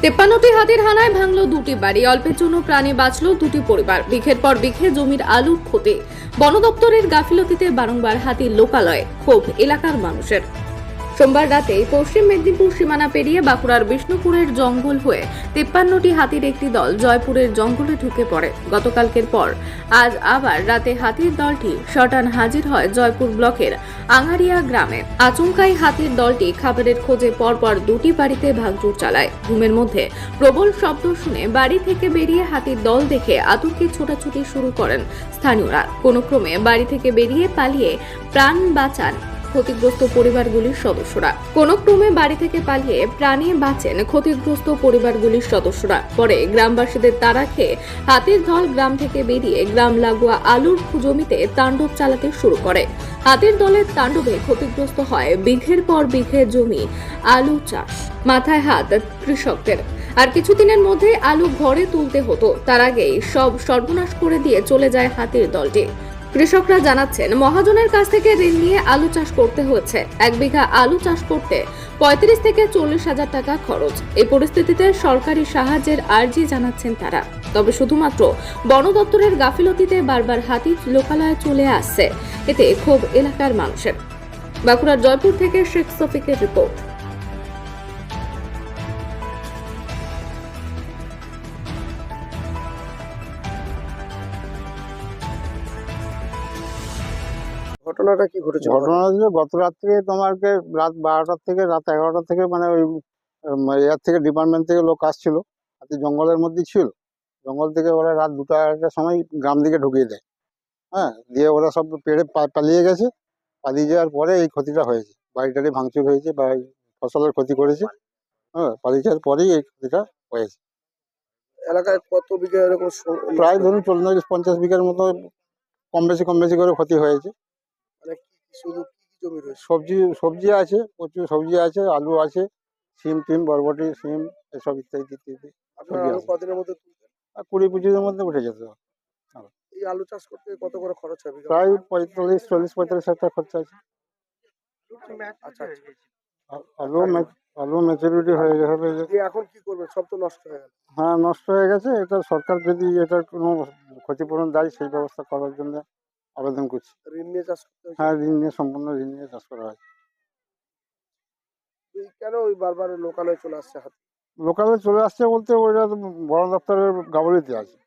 53টি হাতির হানায় ভাঙলো দুটি বাড়ি, অল্পের জন্য প্রাণে বাঁচল দুটি পরিবার। বিঘের পর বিঘে জমির আলুর ক্ষতি। বন দপ্তরের গাফিলতিতে বারংবার হাতির লোকালয়ে ক্ষোভ এলাকার মানুষের। সোমবার রাতে পশ্চিম মেদিনীপুর সীমানা পেরিয়ে বাঁকুড়ার বিষ্ণুপুরের জঙ্গল হয়ে 53টি হাতির একটি দল জয়পুরের জঙ্গলে ঢুকে পড়ে। গতকালকের পর আজ আবার রাতে হাতির দলটি শটান হাজির হয় জয়পুর ব্লকের আঙারিয়া গ্রামে। আচমকাই হাতির দলটি খাবারের খোঁজে পরপর দুটি বাড়িতে ভাঙচুর চালায়। ঘুমের মধ্যে প্রবল শব্দ শুনে বাড়ি থেকে বেরিয়ে হাতির দল দেখে আতঙ্কে ছোটাছুটি শুরু করেন স্থানীয়রা। কোনো ক্রমে বাড়ি থেকে বেরিয়ে পালিয়ে প্রাণ বাঁচান ক্ষতিগ্রস্ত পরিবারগুলির সদস্যরা। কোনো ক্রমে বাড়ি থেকে পালিয়ে প্রাণে বাঁচেন ক্ষতিগ্রস্ত পরিবারগুলির সদস্যরা। পরে গ্রামবাসীদের তাড়া খেয়ে হাতির দল গ্রাম থেকে বেরিয়ে গ্রাম লাগোয়া আলুর জমিতে তাণ্ডব চালাতে শুরু করে। হাতির দলের তাণ্ডবে ক্ষতিগ্রস্ত হয় বিঘের পর বিঘে জমি আলু চাষ। মাথায় হাত কৃষকদের। আর কিছুদিনের মধ্যে আলু ঘরে তুলতে হতো, তার আগেই সব সর্বনাশ করে দিয়ে চলে যায় হাতির দলটি। কৃষকরা জানাচ্ছেন, মহাজনের কাছ থেকে ঋণ নিয়ে আলু চাষ করতে হয়েছে। 1 বিঘা আলু চাষ করতে 35 থেকে 40 হাজার টাকা খরচ। এই পরিস্থিতিতে সরকারি সাহায্যের আর্জি জানাচ্ছেন তারা। তবে শুধুমাত্র বন দপ্তরের গাফিলতিতে বারবার হাতি লোকালয়ে চলে আসছে, এতে ক্ষোভ এলাকার মানুষের। বাঁকুড়ার জয়পুর থেকে শেখ শফিকের রিপোর্ট। ঘটনাটা কি ঘটেছিল? ঘটনা হচ্ছে গত রাত্রে তোমাকে রাত 12টা থেকে রাত 11টা থেকে মানে ওই ইয়ার থেকে ডিপার্টমেন্ট থেকে লোক আসছিল। হাতি জঙ্গলের মধ্যে ছিল। জঙ্গল থেকে ওরা রাত 2টা 2:30টার সময় গ্রাম দিকে ঢুকিয়ে দেয়। হ্যাঁ, দিয়ে ওরা সব পেড়ে পালিয়ে গেছে। পালিয়ে যাওয়ার পরে এই ক্ষতিটা হয়েছে। বাড়িটারি ভাঙচুর হয়েছে বা এই ফসলের ক্ষতি করেছে। হ্যাঁ, পালিয়ে যাওয়ার পরেই এই ক্ষতিটা হয়েছে। এলাকায় কত বিঘা এরকম প্রায় ধরুন 40-50 বিঘার মতো কম বেশি করে ক্ষতি হয়েছে। মানে শুধু কি জমি রয়েছে? সবজি আছে, প্রচুর সবজি আছে, আলু আছে, সিম টিম, বরবটি, সিম এসব ইত্যাদি ইত্যাদি আপনার সবজি আলু আছে। কদিনের মধ্যে তুলতেন? আর 20-25 মধ্যে উঠে যেতে হবে। এই আলু চাষ করতে কত করে খরচ হয় বিঘা? প্রায় 45 হাজার টাকা খরচা আছে। আচ্ছা আচ্ছা। আলু ম্যাচুরিটি হয়ে যাবে। দিয়ে এখন কি করবেন? সব তো নষ্ট হয়ে গেল। হ্যাঁ, নষ্ট হয়ে গেছে। এটা সরকার যদি এটার কোনো ক্ষতিপূরণ দেয় সেই ব্যবস্থা করার জন্য আবেদন করছি। ঋণ নিয়ে চাষ করতে হয়েছে? হ্যাঁ, সম্পূর্ণ ঋণ নিয়ে চাষ করা হয়। কেন ওই বারবার লোকালয়ে চলে আসছে হাতি? লোকালে চলে আসছে বলতে ওইটা তো বন দপ্তরের গাফিলতি আছে।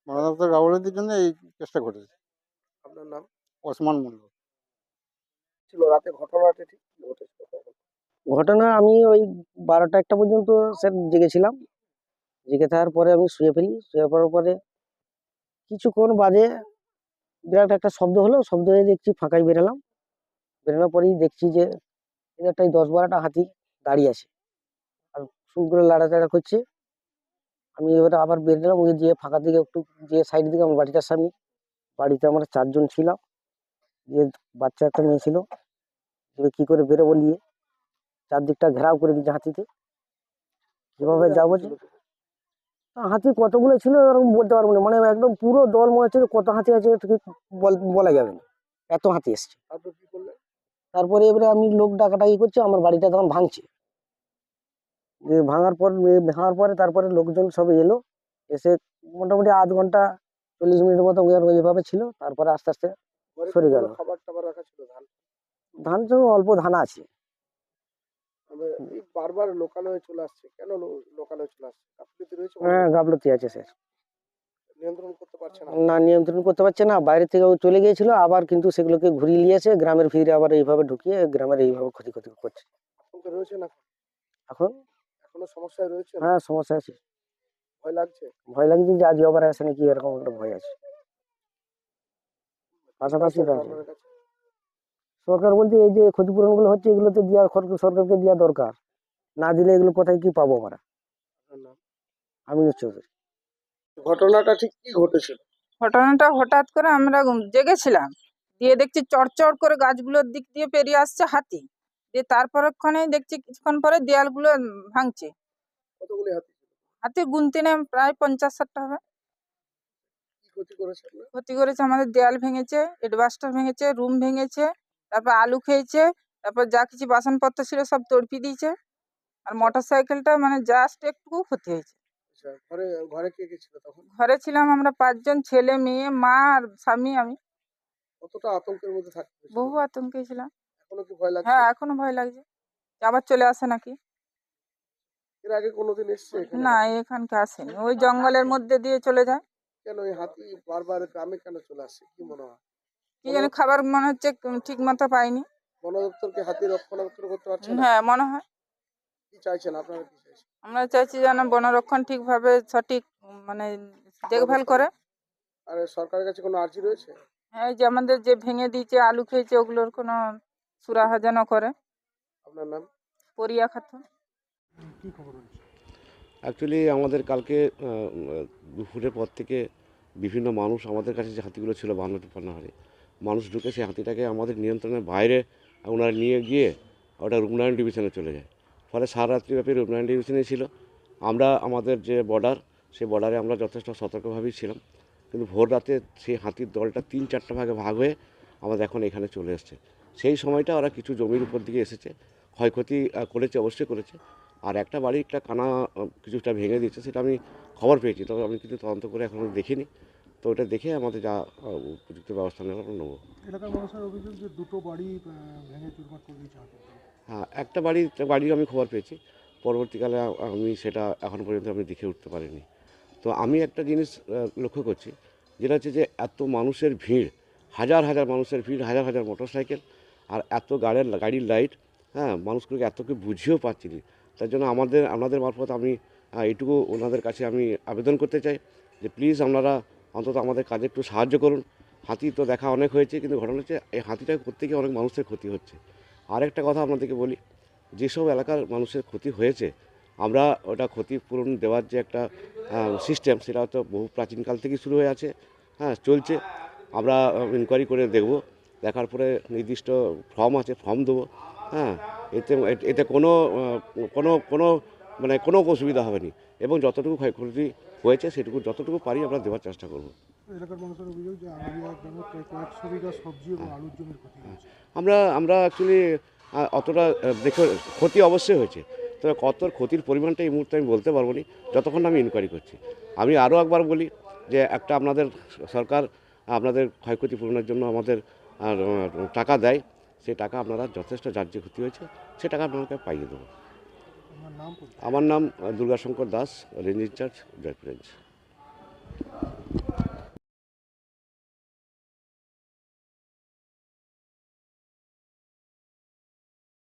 বন দপ্তরের গাফিলতির জন্য এই কেসটা ঘটেছে। আপনার নাম? ওসমান মন্ডল। ছিল রাতে ঘটনাটা ঠিক কি ঘটেছিল তখন? ঘটনা আমি ওই 12টা 1টা পর্যন্ত স্যার জেগেছিলাম। জেগে থাকার পরে আমি শুয়ে ফেলি। শুয়ে পড়ার পরে কিছুক্ষণ বাদে বিরাট একটা শব্দ হলো। শব্দ হয়ে দেখছি ফাঁকায় বেরোলাম। বেরোনোর পরেই দেখছি যে এই একটা 10-12টা হাতি দাঁড়িয়ে আছে আর শুরু করে লাড়াচাড়া করছে। আমি এবারে আবার বেরোলাম, ওই যে ফাঁকা দিকে একটু যে সাইড দিকে আমার বাড়িটার সামনে। বাড়িতে আমরা 4 জন ছিলাম। যে বাচ্চা একটা মেয়ে ছিল। যে কি করে বেরোবো নিয়ে চারদিকটা ঘেরাও করে দিচ্ছে হাতিতে। যেভাবে যাবো যে হাতি কতগুলো ছিল এরকম বলতে পারবো না, মানে একদম পুরো দল মনে হচ্ছে যে কত হাতি আছে ঠিক বলা যাবে না, এত হাতি এসছে। তারপর কি করলেন? তারপরে এবারে আমি লোক ডাকাডাকি করছি, আমার বাড়িটা তখন ভাঙছে। যে ভাঙার পরে তারপরে লোকজন সব এলো, এসে মোটামুটি আধ ঘন্টা 40 মিনিটের মতো ওইভাবে ছিল। তারপরে আস্তে আস্তে ঘরে সরে কি গেল। কোনো খাবার টাবার রাখা ছিল? ধান সঙ্গে অল্প ধান আছে। এই বারবার লোকালয়ে চলে আসছে কেন? লোকালয়ে চলে আসছে গাফিলতি রয়েছে? হ্যাঁ, গাফলতি আছে স্যার। নিয়ন্ত্রণ করতে পারছে না? না, নিয়ন্ত্রণ করতে পারছে না। বাইরে থেকে ও চলে গিয়েছিল, আবার কিন্তু সেগুলোকে ঘুরিয়ে নিয়ে এসে গ্রামের ভিড়ে আবার এইভাবে ঢুকিয়ে গ্রামের এইভাবে ক্ষতি করছে আতঙ্কে রয়েছে না? এখন। এখনো সমস্যায় রয়েছে? হ্যাঁ, সমস্যা আছে। ভয় লাগছে? ভয় লাগছে যে আজ আবার আসে নাকি, এরকম একটা ভয় আছে। পাশাপাশি আপনার কাছে সরকার বলতে এই যে ক্ষতিপূরণ গুলো হচ্ছে এগুলোতে সরকারকে দেওয়া দরকার। না দিলে এগুলো কোথায় কি পাবো আমরা? আপনার নাম? আমি চৌধুরী। ঘটনাটা ঠিক কি ঘটেছিল? ঘটনাটা হঠাৎ করে আমরা জেগেছিলাম, দিয়ে দেখছি চড়চড় করে গাছগুলোর দিক দিয়ে পেরিয়ে আসছে হাতি। দিয়ে তারপরক্ষণে দেখছি কিছুক্ষণ পরে দেয়ালগুলো ভাঙছে। কতগুলি হাতি ছিল? হাতি গুনতে নেই প্রায় 50-60টা হবে। কি ক্ষতি করেছে আপনার? ক্ষতি করেছে, আমাদের দেয়াল ভেঙেছে, এডবাস্টার ভেঙেছে, রুম ভেঙেছে, তারপর আলু খেয়েছে, তারপর যা কিছু বাসনপত্র ছিল সব তড়পি দিয়েছে। আর মোটর সাইকেলটা মানে জাস্ট একটু ক্ষতি হয়েছে। আচ্ছা, ঘরে ঘরে কে কে ছিল তখন? ঘরে ছিলাম আমরা ৫ জন, ছেলে মেয়ে মা আর স্বামী আমি। কতটা আতঙ্কের মধ্যে থাকতে হয়েছে বহু তখন? আতঙ্কে ছিলাম। এখনো কি ভয় লাগছে? হ্যাঁ, এখনো ভয় লাগছে যে আবার চলে আসে নাকি। এর আগে কোনোদিন এসছে এখানে না, হাতি? এখানকে আসেনি, ওই জঙ্গলের মধ্যে দিয়ে চলে যায়। কেন এই হাতি বারবার গ্রামে কেন চলে আসছে কি মনে হয়? কি জানি খাবার মনে হচ্ছে ঠিক মতো পাইনি। বন দপ্তরকে হাতি রক্ষণাবেক্ষণ করতে পারছে না? হ্যাঁ, মনে হয়। কি চাইছেন আপনারা, কি চাইছেন? আমরা চাইছি যেন বনরক্ষণ ঠিকভাবে সঠিক মানে দেখভাল করে। আর সরকারের কাছে কোনো আর্জি রয়েছে? হ্যাঁ, এই যে আমাদের যে ভেঙে দিয়েছে আলু খেয়েছে ওগুলোর কোনো সুরাহা যেন করে। আপনার নাম? পরিয়া খাতুন। অ্যাকচুয়ালি আমাদের কালকে দুপুরের পর থেকে বিভিন্ন মানুষ আমাদের কাছে যে হাতিগুলো ছিল পান্নাহারে মানুষ ঢুকে সেই হাতিটাকে আমাদের নিয়ন্ত্রণের বাইরে ওনারা নিয়ে গিয়ে ওটা রূপনারায়ণ ডিভিশনে চলে যায়। ফলে সারা রাত্রিব্যাপী রূপনারায়ণ ডিভিশনে ছিল। আমরা আমাদের যে বর্ডার সেই বর্ডারে আমরা যথেষ্ট সতর্কভাবেই ছিলাম, কিন্তু ভোর রাতে সেই হাতির দলটা ৩-৪টা ভাগে ভাগ হয়ে আমাদের এখন এখানে চলে এসছে। সেই সময়টা ওরা কিছু জমির উপর দিকে এসেছে, ক্ষয়ক্ষতি করেছে, অবশ্যই করেছে। আর একটা বাড়ির একটা কানা কিছুটা ভেঙে দিয়েছে, সেটা আমি খবর পেয়েছি, তবে আমি কিন্তু তদন্ত করে এখনও দেখিনি। তো ওটা দেখে আমাদের যা উপযুক্ত ব্যবস্থা নেওয়া আমরা নেবো। এলাকার মানুষের অভিযোগ যে দুটো বাড়ি ভেঙে চুরমার করে দিয়েছে হাতি। হ্যাঁ, একটা বাড়ির আমি খবর পেয়েছি, পরবর্তীকালে আমি সেটা এখন পর্যন্ত আমি দেখে উঠতে পারিনি। তো আমি একটা জিনিস লক্ষ্য করছি, যেটা হচ্ছে যে এত মানুষের ভিড়, হাজার হাজার মানুষের ভিড়, হাজার হাজার মোটরসাইকেল আর এত গাড়ির লাইট, হ্যাঁ, মানুষগুলোকে এত কি বুঝিয়েও পাচ্ছি না। তার জন্য আপনাদের মারফত আমি এইটুকু ওনাদের কাছে আমি আবেদন করতে চাই যে প্লিজ আপনারা অন্তত আমাদের কাজে একটু সাহায্য করুন। হাতি তো দেখা অনেক হয়েছে, কিন্তু ঘটনা হচ্ছে এই হাতিটাকে করতে গিয়ে অনেক মানুষের ক্ষতি হচ্ছে। আরেকটা কথা আপনাদেরকে বলি, যেসব এলাকার মানুষের ক্ষতি হয়েছে আমরা ওটা ক্ষতিপূরণ দেওয়ার যে একটা সিস্টেম, সেটা হয়তো বহু প্রাচীনকাল থেকেই শুরু হয়ে আছে, হ্যাঁ, চলছে। আমরা ইনকোয়ারি করে দেখব, দেখার পরে নির্দিষ্ট ফর্ম আছে, ফর্ম দেবো, হ্যাঁ। এতে কোনো কোনো কোনো মানে কোনো অসুবিধা হবে না, এবং যতটুকু ক্ষয়ক্ষতি হয়েছে সেটুকু যতটুকু পারি আমরা দেওয়ার চেষ্টা করব। এলাকার মানুষের অভিযোগ যে আনালিয়া গ্রামে প্রায় কয়েকশো বিঘা সবজি এবং আলুর জমির ক্ষতি হয়েছে। আমরা অ্যাকচুয়ালি অতটা দেখে ক্ষতি অবশ্যই হয়েছে, তবে কত ক্ষতির পরিমাণটা এই মুহূর্তে আমি বলতে পারবো না, যতক্ষণ না আমি ইনকোয়ারি করছি। আমি আরও একবার বলি যে একটা আপনাদের সরকার আপনাদের ক্ষয়ক্ষতি পূরণের জন্য আমাদের টাকা দেয়, সেই টাকা আপনারা যথেষ্ট যার যে ক্ষতি হয়েছে সে টাকা আপনাকে পাইয়ে দেবো। আমার নাম পরিচয়? আমার নাম Durgashankar Das, range in charge, Jaipur range.